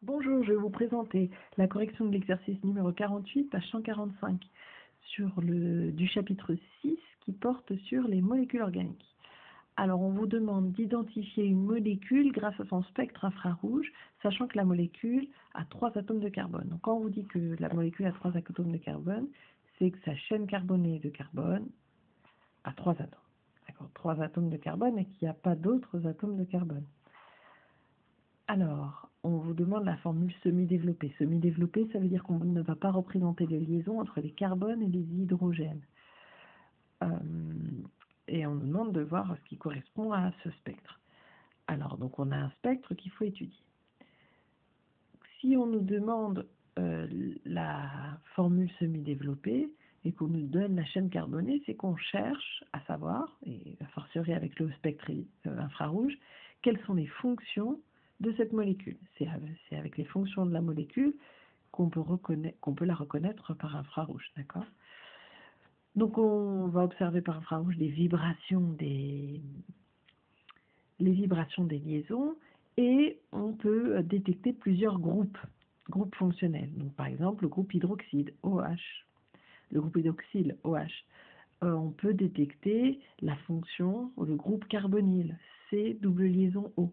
Bonjour, je vais vous présenter la correction de l'exercice numéro 48, page 145, du chapitre 6 qui porte sur les molécules organiques. Alors, on vous demande d'identifier une molécule grâce à son spectre infrarouge, sachant que la molécule a 3 atomes de carbone. Donc, quand on vous dit que la molécule a 3 atomes de carbone, c'est que sa chaîne carbonée de carbone a 3 atomes. D'accord, 3 atomes de carbone et qu'il n'y a pas d'autres atomes de carbone. Alors, on vous demande la formule semi-développée. Semi-développée, ça veut dire qu'on ne va pas représenter les liaisons entre les carbones et les hydrogènes. Et on nous demande de voir ce qui correspond à ce spectre. Alors, donc on a un spectre qu'il faut étudier. Si on nous demande la formule semi-développée et qu'on nous donne la chaîne carbonée, c'est qu'on cherche à savoir, et a fortiori avec le spectre infrarouge, quelles sont les fonctions de cette molécule. C'est avec les fonctions de la molécule qu'on peut la reconnaître par infrarouge, d'accord? Donc on va observer par infrarouge les vibrations des liaisons et on peut détecter plusieurs groupes fonctionnels. Donc par exemple le groupe hydroxyde OH, le groupe hydroxyle OH. On peut détecter la fonction, le groupe carbonyle, C double liaison O.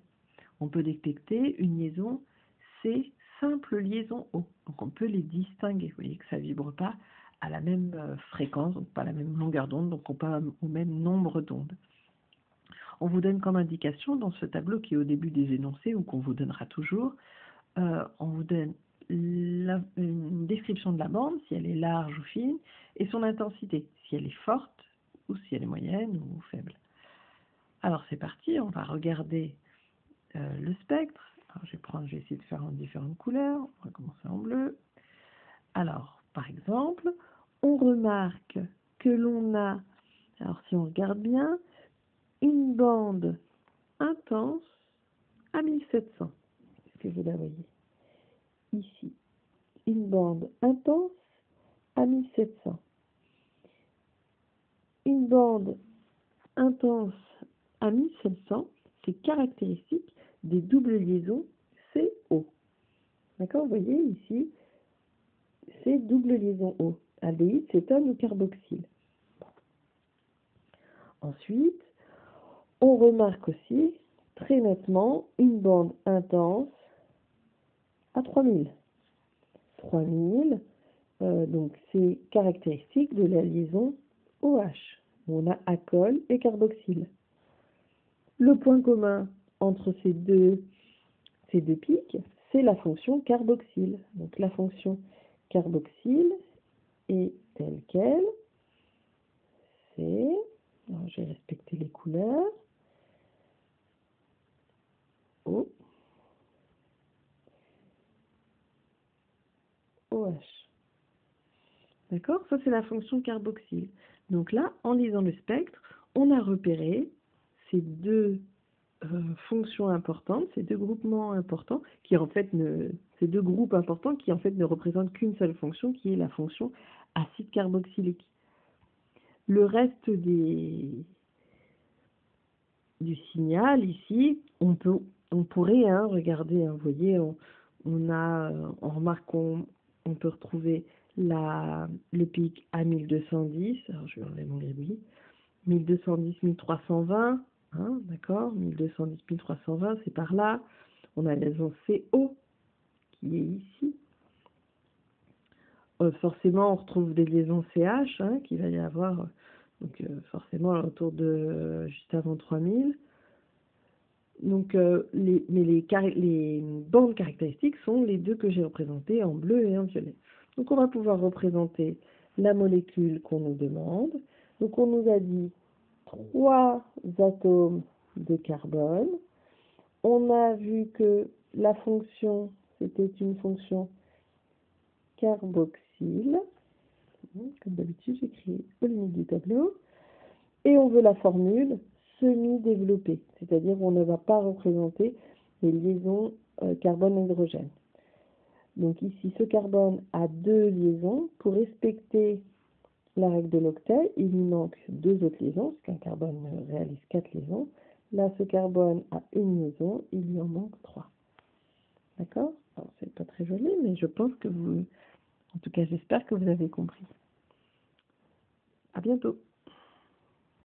On peut détecter une liaison C simple liaison O. Donc on peut les distinguer. Vous voyez que ça ne vibre pas à la même fréquence, donc pas à la même longueur d'onde, donc pas au même nombre d'ondes. On vous donne comme indication dans ce tableau qui est au début des énoncés ou qu'on vous donnera toujours, on vous donne une description de la bande, si elle est large ou fine, et son intensité, si elle est forte ou si elle est moyenne ou faible. Alors c'est parti, on va regarder le spectre. Alors, je vais essayer de faire en différentes couleurs. On va commencer en bleu. Alors, par exemple, on remarque que l'on a, alors si on regarde bien, une bande intense à 1700. Est-ce que vous la voyez? Ici, une bande intense à 1700. Une bande intense à 1700, c'est caractéristique des doubles liaisons CO. D'accord? Vous voyez ici, c'est double liaison O. Aldéhyde, cétone ou carboxyle. Ensuite, on remarque aussi très nettement une bande intense à 3000. 3000, donc c'est caractéristique de la liaison OH, où on a alcool et carboxyle. Le point commun entre ces deux pics, c'est la fonction carboxyle. Donc la fonction carboxyle est telle qu'elle, c'est, alors j'ai respecté les couleurs, O, OH. D'accord? Ça, c'est la fonction carboxyle. Donc là, en lisant le spectre, on a repéré ces deux fonctions importantes, ces deux groupements importants, ces deux groupes importants qui en fait ne représentent qu'une seule fonction, qui est la fonction acide carboxylique. Le reste du signal ici, on pourrait regarder, vous voyez, on remarque qu'on peut retrouver le pic à 1210, alors je vais enlever mon gribouillis, 1210, 1320, hein, d'accord, 1210, 1320, c'est par là. On a la liaison CO qui est ici. Forcément, on retrouve des liaisons CH, hein, qu'il va y avoir, donc forcément autour de juste avant 3000. Donc, les bandes caractéristiques sont les deux que j'ai représentées en bleu et en violet. Donc, on va pouvoir représenter la molécule qu'on nous demande. Donc, on nous a dit 3 atomes de carbone. On a vu que la fonction, c'était une fonction carboxyle. Comme d'habitude, j'écris aux limites du tableau. Et on veut la formule semi-développée, c'est-à-dire on ne va pas représenter les liaisons carbone-hydrogène. Donc ici, ce carbone a 2 liaisons. Pour respecter la règle de l'octet, il lui manque 2 autres liaisons, parce qu'un carbone réalise 4 liaisons. Là, ce carbone a une liaison, il lui en manque 3. D'accord ? d'accord? Bon, c'est pas très joli, mais je pense que vous, en tout cas, j'espère que vous avez compris. À bientôt.